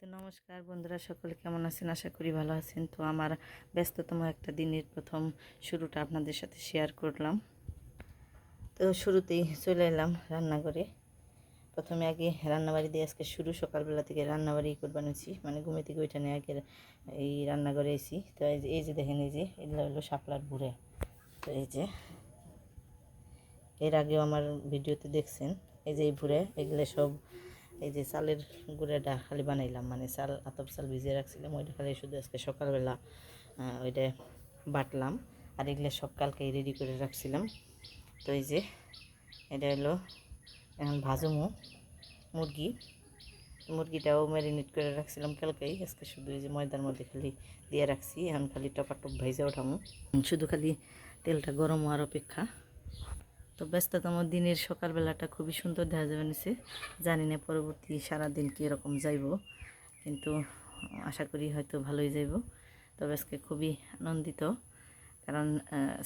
তো নমস্কার বন্ধুরা, সকলে কেমন আছেন? আশা করি ভালো আছেন। তো আমার ব্যস্ততম একটা দিনের প্রথম শুরুটা আপনাদের সাথে শেয়ার করলাম। তো শুরুতেই চলে এলাম রান্নাঘরে। প্রথমে আগে রান্নাবাড়ি দিয়ে আজকে শুরু, সকালবেলা থেকে রান্নাবাড়ি করে বানিয়েছি, মানে ঘুমে থেকে ওইটা নিয়ে আগে এই রান্নাঘরে এসেছি। তো এই যে দেখেন, এই যে এগুলো হলো শাপলার ভুড়ে। তো এই যে এর আগেও আমার ভিডিওতে দেখছেন, এই যে এই ভুড়ে এগুলো সব এই যে চালের গুঁড়াটা খালি বানাইলাম, মানে চাল আতপ চাল ভিজিয়ে রাখছিলাম, ওইটা খালি শুধু আজকে সকালবেলা ওইটা বাটলাম। আর এগুলো সব কালকেই রেডি করে রাখছিলাম। তো এই যে এটা হলো এখন ভাজুমো মুরগিটাও ম্যারিনেট করে রাখছিলাম কালকেই, আজকে শুধু এই যে ময়দার মধ্যে খালি দিয়ে রাখছি। এখন খালি টপাটপ ভাইজা ওঠামো, শুধু খালি তেলটা গরম হওয়ার অপেক্ষা। তো ব্যস্ততম দিনের সকালবেলাটা খুবই সুন্দর দেখা যাবে নিছে। জানি না পরবর্তী সারাদিন কীরকম যাইব, কিন্তু আশা করি হয়তো ভালোই যাইব। তবে আজকে খুবই আনন্দিত, কারণ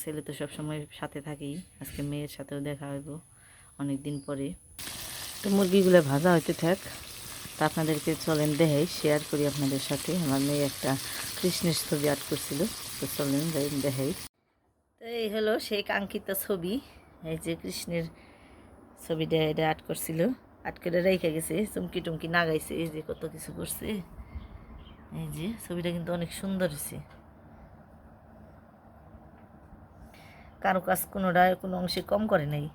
ছেলে তো সবসময় সাথে থাকেই, আজকে মেয়ের সাথেও দেখা হইব অনেক দিন পরে। তো মুরগিগুলো ভাজা হইতে থাক, তা আপনাদেরকে চলেন দেখাই, শেয়ার করি আপনাদের সাথে। আমার মেয়ে একটা কৃষ্ণের ছবি আর্ট করছিল, তো চলেন দেখাই। তো এই হলো সেই কাঙ্ক্ষিত ছবি, এই যে কৃষ্ণের ছবিটা এটা আর্ট করছিল, আর্ট করে রেখে গেছে, চুমকি টুমকি নাগাইছে, এই যে কত কিছু করছে। এই যে ছবিটা কিন্তু অনেক সুন্দর হয়েছে, কারো কাজ কোনো অংশে কম করে নাই।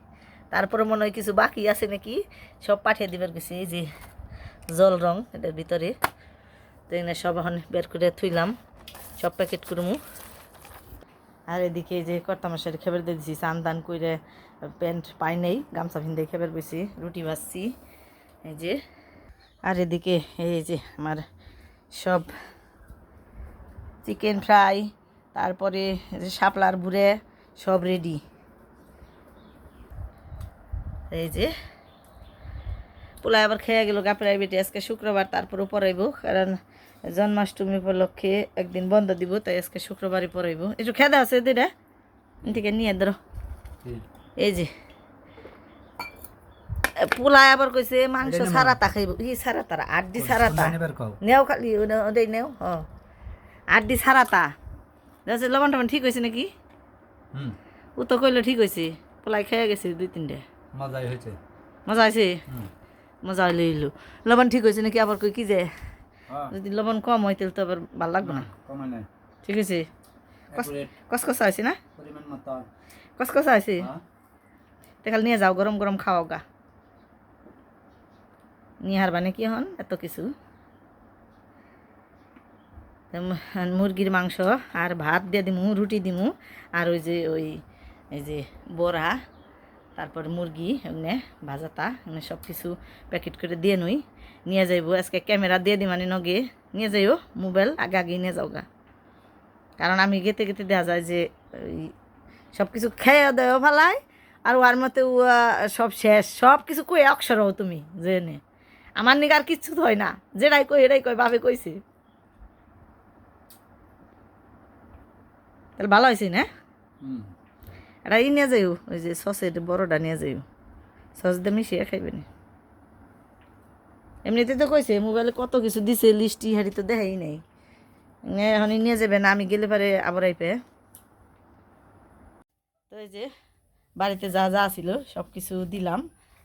তারপরে মনে হয় কিছু বাকি আছে নাকি, সব পাঠিয়ে দিবার গেছে। এই যে জল রং এটার ভিতরে, তো এখানে সব এখন বের করে থুইলাম, সব প্যাকেট করবো। আর এদিকে এই যে কর্তামশাই খেবার দিয়ে দিছি, চান দান করে প্যান্ট পাই নেই, গামছা ভিন্দে খেবার বইছি, রুটি ভাজছি এই যে। আর এদিকে এই যে আমার সব চিকেন ফ্রাই, তারপরে শাপলার ভুড়ে সব রেডি। এই যে পোলা আবার খেয়ে গেল গা প্রাইভেটে, আজকে শুক্রবার, তারপরেও পড়াইব, কারণ জন্মাষ্টমী উপলক্ষে একদিন বন্ধ দিব, তাই আজকে শুক্রবারই পড়াইব। একটু খেদা আছে দুইটা থেকে নিয়ে ধরো। এই যে পোলায় আবার কইছে মাংস সারাতা খাইব, ই সারাতা আড্ডি সারাতা নেও, খালি ওটাই নেও। আড্ডি সারাতা লবণ টবণ ঠিক হয়েছে নাকি? ও তো কইলো ঠিক হয়েছে, পোলাই খেয়ে গেছে 2-3টা। মজা হয়েছে, মজা হইলে লবণ ঠিক হয়েছে নাকি? আবার কই কি যে যদি লবণ কম হয় তাহলে তো আবার ভালো লাগবে না। ঠিক আছে, কসকসা হয়েছে না? কসকসা হয়েছে, তাহলে নিয়ে যাও, গরম গরম খাওয়াও গা। নিয়ে হারবা নাকি এখন এত কিছু? মুরগির মাংস আর ভাত দিয়ে দিমু, রুটি দিমু, আর এই যে বড়া, তারপরে মুরগি এমনি ভাজাতা, এমনি সব কিছু প্যাকেট করে দিয়ে নই, নিয়ে যাইব। আজকে ক্যামেরা দিয়ে দিই, মানে নগে নিয়ে যাইও, মোবাইল আগে আগে নিয়ে যাও গা, কারণ আমি গেতে গেতে দেওয়া যায় যে সব কিছু খেয়ে দেওয়া ভালাই, আর ওর মতে সব শেষ, সব কিছু কই অক্ষর হও তুমি জেনে, আমার নিকে আর কিচ্ছু তো হয় না, যেটাই কই এটাই কই, বাবে কইছে, তাহলে ভালো হয়েছে না? এটা নিয়ে যাইও, ওই যে সসের বড়টা নিয়ে যাইও, সস দিয়ে মিশিয়ে খাইবে না। এমনিতে তো কইছে মোবাইলে কত কিছু দিছে, লিস্টি হারি তো দেখাই নাই, এখন নিয়ে যাবে না, আমি গেলে পারে আবার আইপে। তো এই যে বাড়িতে যা যা ছিল সব কিছু দিলাম,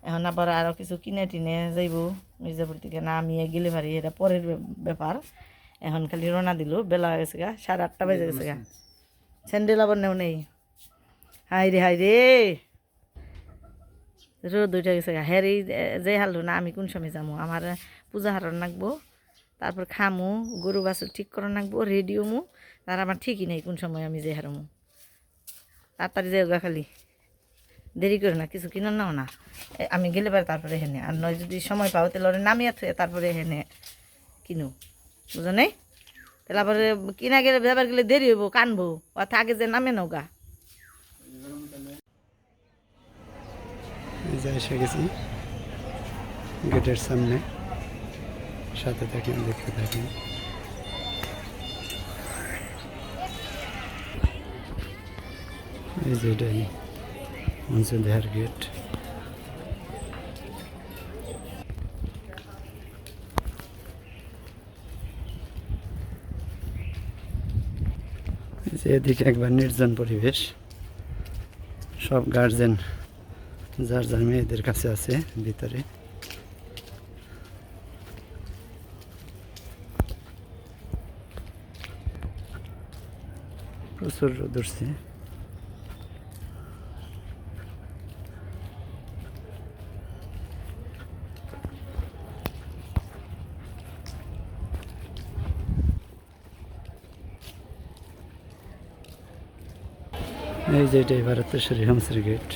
এখন আবার আরও কিছু কিনে টিনে যাইব মির্জাপুর থেকে, না আমি গেলে পারি, এটা পরের ব্যাপার। এখন খালি রওনা দিল, বেলা গেছে গা, 8:30 বেজে গেছে গা, স্যান্ডেল আবার নেও নেই। হাই রে রোদ উঠে গেছে গা, হ্যাঁ যে হারলো না, আমি কোন সময় যাবো, আমার পূজা হারান লাগবো, তারপর খামু, গরু বাছুর ঠিক করে রাখবো, রেডিও মু, তার আমার ঠিকই নেই কোন সময় আমি যে হারামু। তাড়াতাড়ি যাই গা, খালি দেরি করে না, কিছু কিনার নাও না, আমি গেলে পারে তারপরে হেনে, আর নয় যদি সময় পাও তাহলে ওরা নামিয়ে থুয়ে তারপরে হেনে কিনু, বুঝো নেই? তাহলে আবার কিনা গেলে ব্যাপার গেলে দেরি হইব, কানবো, অর্থাৎ আগে যে নামে নাও গা। এসে গেছি গেটের সামনে, সাথে থাকেন, দেখতে থাকেন। এই যে এটাই মনসুদের গেট। যে এদিকে একবার নির্জন পরিবেশ, সব গার্জেন যার যার মেয়েদের কাছে আছে ভিতরে। প্রচুর রোদ উঠছে। এই যে এটাই ভারতেশ্বরী হোমসের গেট।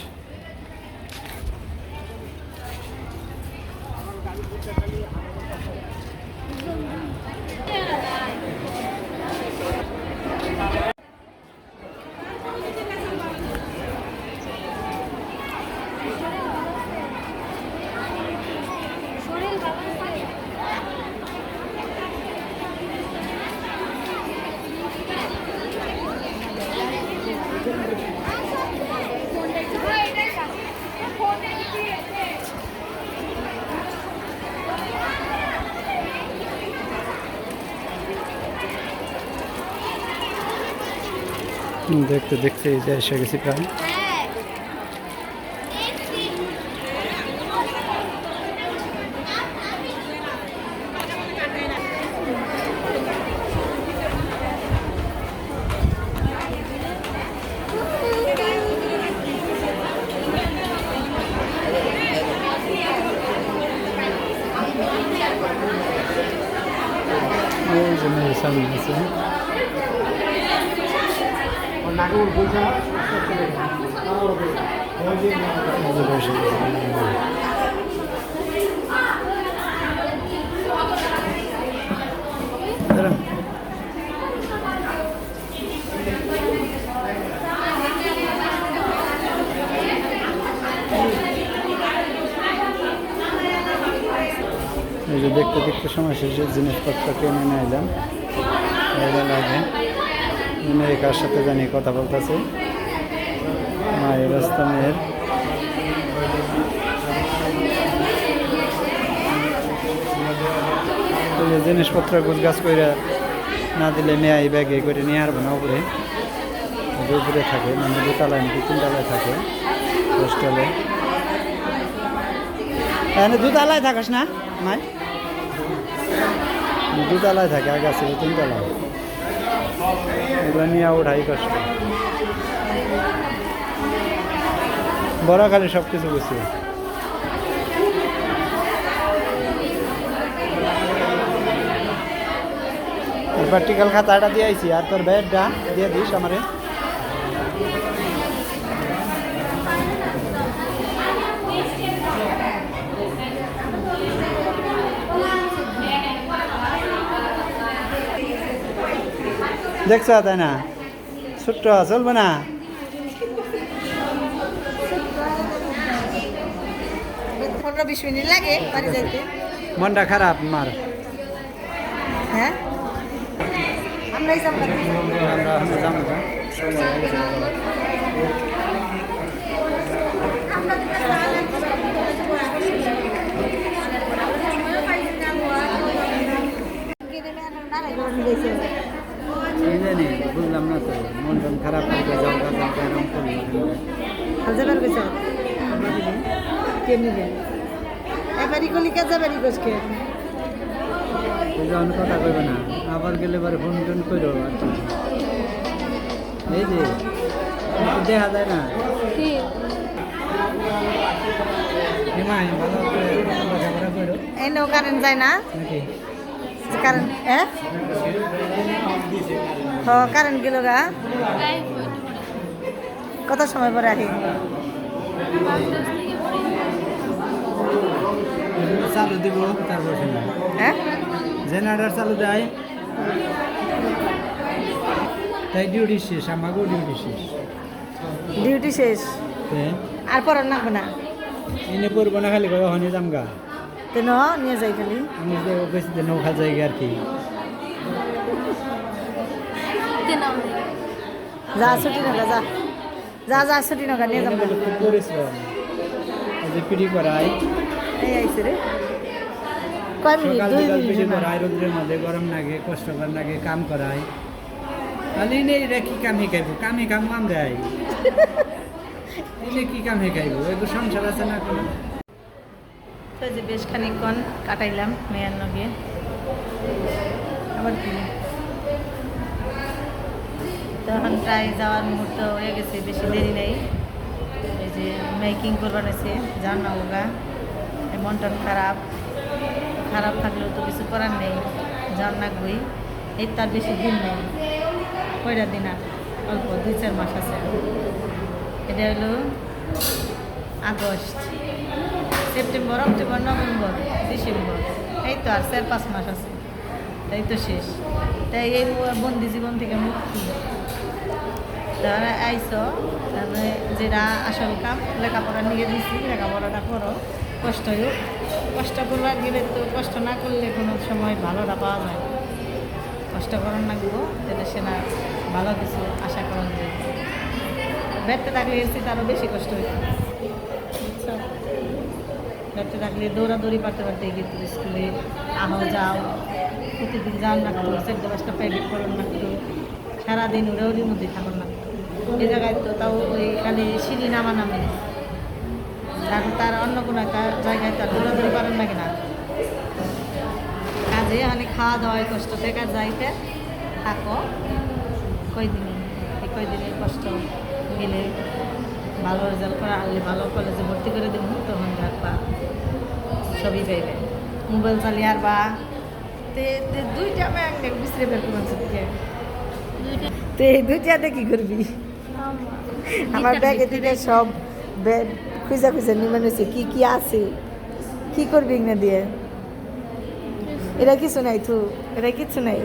দেখতে দেখতে এই যে এসে গেছি প্রায়। এই যে মেয়ের সামনে আছে। এই যে দেখতে দেখতে সময় শেষে জিনিসপত্র কিনে নিয়ে এলাম। লাগে মেয়ে কার সাথে জানি কথা বলতেছে, মায়ের ব্যস্ত মেয়ের। জিনিসপত্র গুছগাছ করে না দিলে মেয়ে এই ব্যাগে করে নিয়ে আসবো না। উপরে উপরে থাকে, মানে দুতলায় নাকি তিনতলায় থাকে হোস্টেলে। দুতলায় থাকিস না মাই? দুতলায় থাকে, আগে ছিল তিনতলায়। এগুলো নিয়ে ওঠাই কষ্ট। বড় খালি সব কিছু বুঝছি। প্র্যাকটিক্যাল খাতাটা দিয়ে আইছি, আর তোর ব্যাগটা দিয়ে দিস আমারে। দেখছ তাই না, ছোট্ট চলবে না। মনটা খারাপ মার। হ্যাঁ আমরাই যাবো। বুঝলাম না তো, মন টন খারাপ হয়ে যাও যাবার গেছে কেমনি এবারই কলি যাবারই গোসকে যখন কথা কইবে না, আবার গেলে পরে ফোন টোন করো। এই যে দেখা যায় না কি এই নো কারেন্ট যায় না নাকি? কারেন্ট কারেন্ট গেল গা। কত সময় পরে আহি? চালু দিব তারপর হ্যাঁ জেনারেটর চালু দেয়, তাই ডিউটি শেষ, আমাকেও ডিউটি শেষ। ডিউটি শেষ আর পর লাগবে না? এনে পড়বো না, খালি ওখানে যামগা। তো নিয়ে যাই খালি আমি বেশি নৌকা জায়গা আর কি। যা ছুটি নগা যা যা যা ছুটি নগা নিয়ে যাবো। খুব পরিশ্রম, যে পিড়ি করাই এই আইসে রে কয় মিনিট? 2 মিনিট পিড়ি করাই, রোদ্রের মধ্যে গরম লাগে, কষ্টকর লাগে, কাম করাই। আলি নেই রে কি কাম শিকাইব কামে কাম মান যায় এনে কি কাম শিকাইব এগুলো সংসার আছে না কোনো তো যে বেশ খানিকক্ষণ কাটাইলাম মেয়ের লগে আবার কি তখন প্রায় যাওয়ার মুহূর্ত হয়ে গেছে, বেশি দেরি নেই। এই যে মেকিং করবার আছে যার না ওগা, মন টন খারাপ খারাপ থাকলেও তো কিছু করার নেই, যার না বই। এই তার বেশি দিন নেই, কয়টা দিন আর অল্প 2-4 মাস আছে। এটা হলো August, September, October, November, December, এই তো আর 4-5 মাস আছে, তাই তো শেষ। তাই এই বন্দি জীবন থেকে মুক্তি যারা আইসো, তারপরে যেটা আসল কাম লেখাপড়া নিয়ে দিচ্ছি, লেখাপড়াটা করো, কষ্ট হোক, কষ্ট করবার গেলে তো কষ্ট না করলে কোনো সময় ভালোটা পাওয়া যায় না। কষ্ট করার লাগবো, তাহলে সে না ভালো কিছু আশা করা যায়। ব্যর্থ থাকলে এসেছি তারও বেশি কষ্ট হইত, বুঝছো? ব্যর্থ থাকলে দৌড়াদৌড়ি পারতে পারতে কিন্তু স্কুলে আহো যাও, প্রতিদিন যান লাগতো, 4-5টা প্রাইভেট করার লাগতো, সারাদিন ওরেওরির মধ্যে থাকার লাগতো। এই জায়গায় তো তাও ওই খালি সিঁড়ি নামানামি, তার অন্য কোনো একটা জায়গায় তার দৌড়াদৌড়ি করার লাগে না। কাজে মানে খাওয়া দাওয়ায় কষ্ট, বেকার যাইতে থাকো কয়দিনে, এই কয়দিনের কষ্ট গেলে ভালো রেজাল্ট করা হলে ভালো কলেজে ভর্তি করে দেবো, তখন রাখবা সবই পাইবে। মোবাইল চালিয়ে আর বা দুইটা আমি একটা বিশ্রে বের করলাম সত্যি। তো এই দুইটাতে কি করবি? আমার ব্যাগে দিলে সব খুঁজা খুঁজা নিবেন হয়েছে, কি কি আছে, কি করবি না দিয়ে? এটা কিছু নাই, তু এটা কিছু নাই।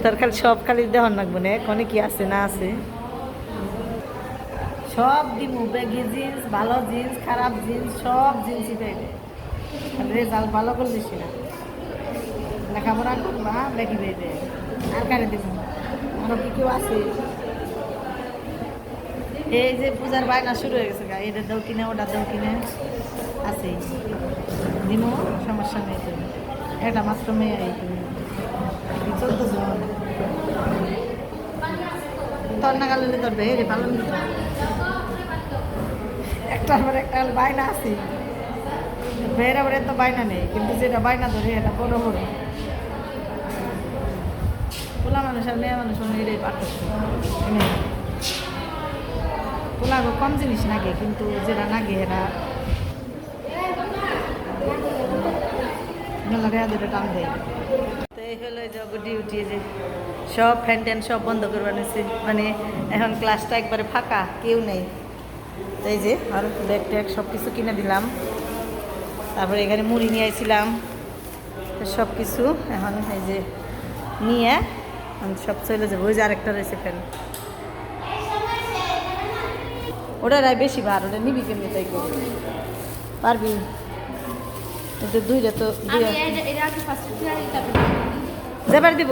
তোর খালি সব খালি দেহন লাগবো না, কোনে কি আছে না আছে সব দিমু। ব্যাগি জিন্স, ভালো জিন্স, খারাপ জিন্স, সব জিন্সই পাইবে। রেজাল্ট ভালো করলে সেটা লেখাপড়া করবা, ব্যাগি পাইবে। আর কারে দিব? আরো কি কেউ আছে? এই যে পূজার বায়না শুরু হয়ে গেছে, এটা দাও কিনে ওটা দাও কিনে আছে, দিমু, সমস্যা নেই। তো এটা মাত্র মেয়ে এই 14 জন তোর না গালে তোর বেড়ে ভালো নিত একটার পর একটা বায়না আছে। বেড়ে বেড়ে তো বায়না নেই, কিন্তু যেটা বায়না ধরে এটা বড় বড় পোলা মানুষ আর মেয়ে মানুষ এটাই পার্থক্য। পোলাগো কম জিনিস নাগে, কিন্তু যেটা নাগে এরা মেলা টান দেয়। তো এই হলো যাব ডিউটি, যে সব ফ্যান ট্যান সব বন্ধ করবার নিয়েছে, মানে এখন ক্লাসটা একবারে ফাঁকা, কেউ নেই। এই যে আর ব্যাগ ট্যাগ সব কিছু কিনে দিলাম, তারপরে এখানে মুড়ি নিয়ে আসছিলাম, তো সব কিছু এখন এই যে নিয়ে আমি সব চলে যাবো। ওই যে আরেকটা রয়েছে ফ্যান, ওটা রায় বেশি ভার, ওটা নিবি কেমনি? তাই পারবি? তো দুইটা তো যেবার দিব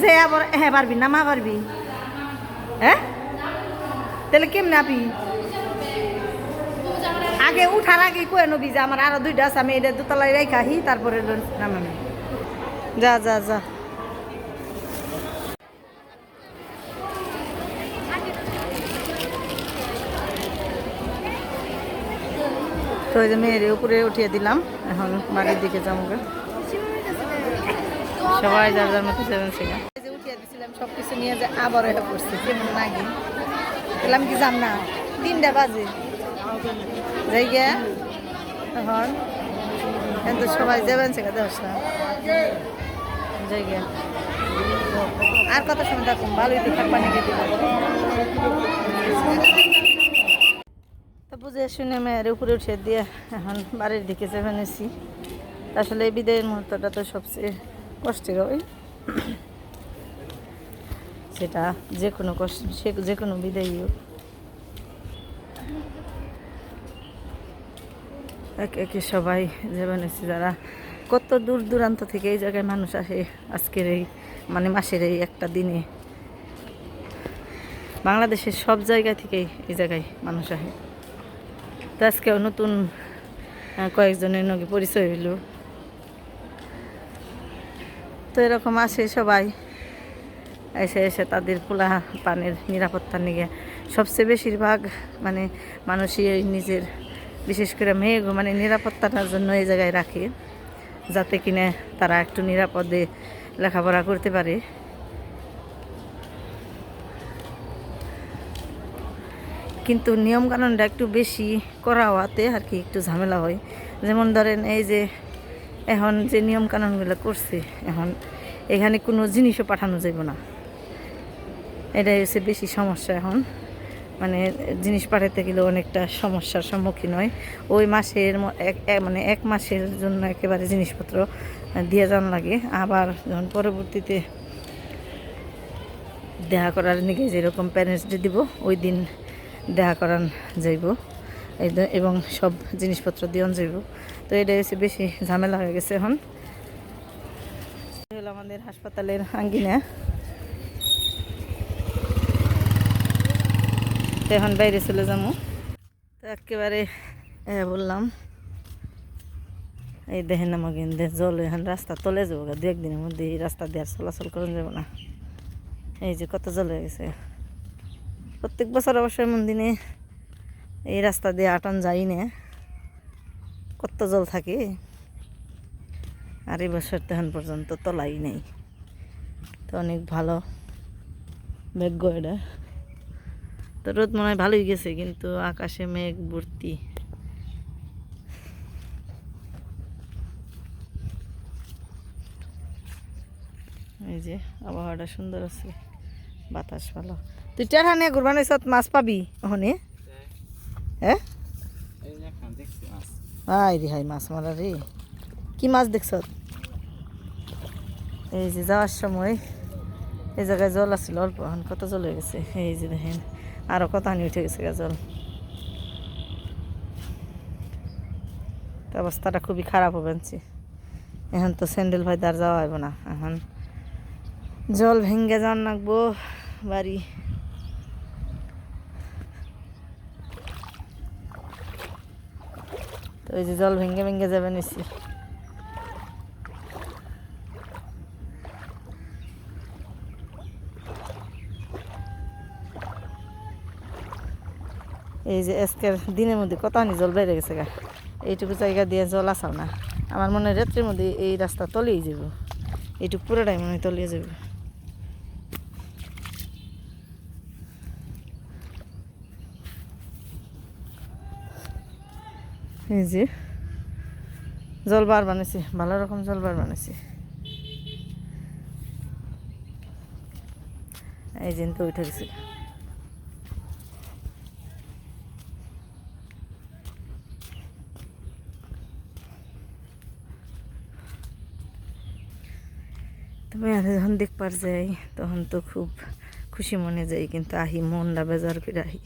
যে আবার, হ্যাঁ পারবি নামা পারবি? হ্যাঁ তাহলে কেমনে আপি? আগে উঠার আগে কয়ে নবি যে আমার আরো 2টা আছে, আমি এটা দোতলায় রেখাহি, তারপরে নামামি। যা যা যা। তো ওই যে মেয়ের উপরে উঠিয়ে দিলাম, এখন বাড়ির দিকে যাবো। সবাই যার যার মতো যাবেন সেটা উঠিয়ে দিচ্ছিলাম, সব কিছু নিয়ে যে আবার এটা করছি, কেমন লাগে গেলাম কি যাম না, 3টা বাজে যাই গিয়া তখন কিন্তু সবাই যাবেন সেটা দেওয়াস না যাই গিয়া। আর কত সময় থাকুন, ভালোই তো থাকবা নাকি দিব। তো বুঝে শুনে মেয়ের উপরে উঠে দিয়ে এখন বাড়ির দিকে যাবেন এসি। আসলে এই বিদায়ের মুহূর্তটা তো সবচেয়ে কষ্টের হয়, সেটা যে কোনো কষ্ট, সে যে কোনো বিদায়ী হোক। একে একে সবাই যাবেন এসে, যারা কত দূর দূরান্ত থেকে এই জায়গায় মানুষ আসে আজকের এই মানে মাসের এই একটা দিনে। বাংলাদেশের সব জায়গা থেকেই এই জায়গায় মানুষ আসে। তো আজকেও নতুন কয়েকজনের নগে পরিচয় হইল। তো এরকম আসে সবাই, এসে এসে তাদের পোলা পানের নিরাপত্তা নিয়ে সবচেয়ে বেশিরভাগ মানে মানুষই এই নিজের বিশেষ করে মেয়ে মানে নিরাপত্তাটার জন্য এই জায়গায় রাখে, যাতে কিনা তারা একটু নিরাপদে লেখাপড়া করতে পারে। কিন্তু নিয়মকানুনটা একটু বেশি করা হওয়াতে আর কি একটু ঝামেলা হয়। যেমন ধরেন এই যে এখন যে নিয়মকানুনগুলো করছে, এখন এখানে কোনো জিনিসও পাঠানো যাবে না, এটাই হচ্ছে বেশি সমস্যা। এখন মানে জিনিস পাঠাতে গেলে অনেকটা সমস্যার সম্মুখীন হয়। ওই মাসের মানে 1 মাসের জন্য একেবারে জিনিসপত্র দিয়ে যান লাগে। আবার যখন পরবর্তীতে দেখা করার নিকে যেরকম প্যারেন্টস ডে দিব ওই দিন দেখা করান যাইব এবং সব জিনিসপত্র দিয়ন যাইব। তো এটা হচ্ছে বেশি ঝামেলা হয়ে গেছে। এখন হলো আমাদের হাসপাতালের আঙ্গিনা, তো এখন বাইরে চলে যাবো। তো একেবারে বললাম এই দেখেন আমাকে জল এখন রাস্তা তলে যাবো, 2-1 দিনের মধ্যে এই রাস্তা দিয়ে আর চলাচল করা যাবো না। এই যে কত জল হয়ে গেছে। প্রত্যেক বছর অবশ্য এমন দিনে এই রাস্তা দিয়ে আটান যাই না, কত জল থাকে। আর এই বছর তো এখন পর্যন্ত তলাই নেই, তো অনেক ভালো ভাগ্য এটা। তো রোদ মনে হয় ভালোই গেছে, কিন্তু আকাশে মেঘ ভর্তি। এই যে আবহাওয়াটা সুন্দর আছে, বাতাস ভালো। তুই টেরা নিয়ে ঘুরবানি সত মাছ পাবি ওখানে? হ্যাঁ হাই রে হাই, মাছ মারা রে। কি মাছ দেখছ? এই যে যাওয়ার সময় এই জায়গায় জল আছিল অল্প, এখন কত জল হয়ে গেছে। এই যে দেখেন আরো কত হানি উঠে গেছে জল। তো অবস্থাটা খুবই খারাপ হবে। এখন তো স্যান্ডেল ভাই আর যাওয়া হইব না, এখন জল ভেঙ্গে যাওয়ার লাগবো বাড়ি। তো ওই যে জল ভেঙ্গে ভেঙ্গে যাবে নিচ্ছি। এই যে আজকের দিনের মধ্যে কত হানি জল বেড়ে গেছে গা, এইটুকু জায়গা দিয়ে জল আসাও না। আমার মনে হয় রাত্রের মধ্যে এই রাস্তা তলিয়ে যাব, এইটুকু পুরোটাই মনে হয় তলিয়ে যাবে। এই যে জল বার বানাইছি, ভালো রকম জল বার বানাইছি। এই যে তো উঠে গেছে। তবে যখন দেখবার যাই তখন তো খুব খুশি মনে যাই, কিন্তু আহি মনটা বেজার করে আহি।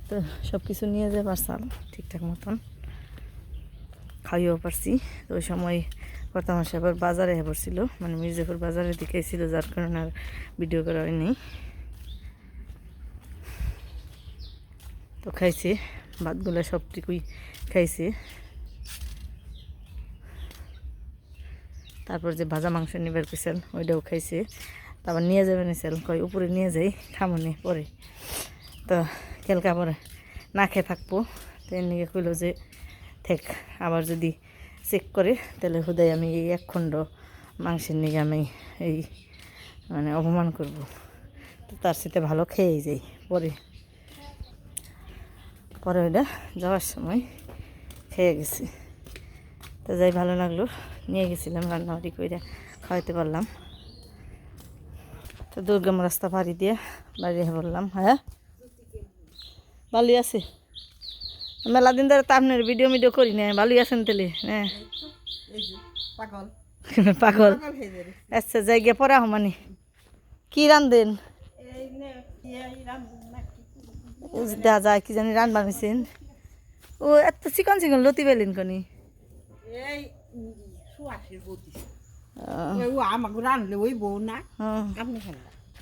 তো সব কিছু নিয়ে যেতে পারতাম ঠিকঠাক মতন, খাইও পারছি। তো ওই সময় কর্তামশাই আবার বাজারে পড়ছিল, মানে মির্জাপুর বাজারের দিকে ছিল, যার কারণে আর ভিডিও করা হয়নি। তো খাইছে ভাতগুলো সবটুকুই খাইছে। তারপর যে ভাজা মাংস নিবার কইছেন ওইটাও খাইছে। তারপর নিয়ে যাবেন নিছেন, কই উপরে নিয়ে যাই খামনে পরে। তো কেলকা পরে না খেয়ে থাকবো, তো এর নিয়ে কইলো যে থেক, আবার যদি চেক করে তাহলে হুদাই আমি এই 1 খণ্ড মাংসের নিয়ে আমি এই মানে অপমান করব। তো তার সাথে ভালো খেয়েই যাই পরে। পরে ওইটা যাওয়ার সময় খেয়ে গেছি। তো যাই ভালো লাগলো, নিয়ে গেছিলাম রান্নাবাড়ি করে খাওয়াইতে পারলাম। তো দুর্গম রাস্তা পাড়ি দিয়ে বাড়ি বললাম। হ্যাঁ ভালোই আছে, মেলা দিন ধরে তো আপনার ভিডিও করি না। ভালোই আছেন তাহলে? হ্যাঁ পাগল। আচ্ছা যাই গিয়ে পরে আহ, মানে কি রান্ধেন? দেখা যায় কি জানি রান বানিয়েছেন। ও এত চিকন চিকন লতি পেলেন কনি?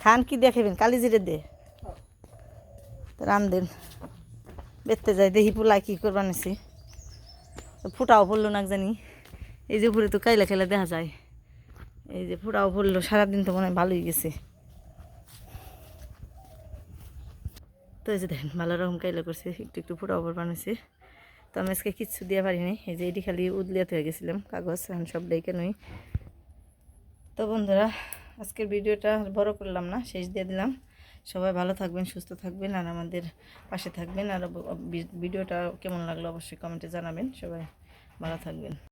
খান কি দেখাবেন? কালি জিরে দে রান্ধেন। বেরতে যাই দেখি পোলা কি করবা নিছি, ফুটাও পড়লো না জানি। এই যে উপরে তো কাইলা খেলা দেখা যায়, এই যে ফুটাও পড়লো, সারাদিন তো মনে হয় ভালোই গেছে। তো এই যে দেখেন ভালো রকম কাইলা করছে, একটু একটু ফুটাও পর বানিয়েছে। তো আমি আজকে কিচ্ছু দিয়ে পারিনি, এই যে এটি খালি উদলিয়াতে হয়ে গেছিলাম কাগজ, এখন সব ডেকে নই। তো বন্ধুরা আজকের ভিডিওটা বড় করলাম না, শেষ দিয়ে দিলাম। সবাই ভালো থাকবেন, সুস্থ থাকবেন, আর আমাদের পাশে থাকবেন। আর ভিডিওটা কেমন লাগলো অবশ্যই কমেন্টে জানাবেন। সবাই ভালো থাকবেন।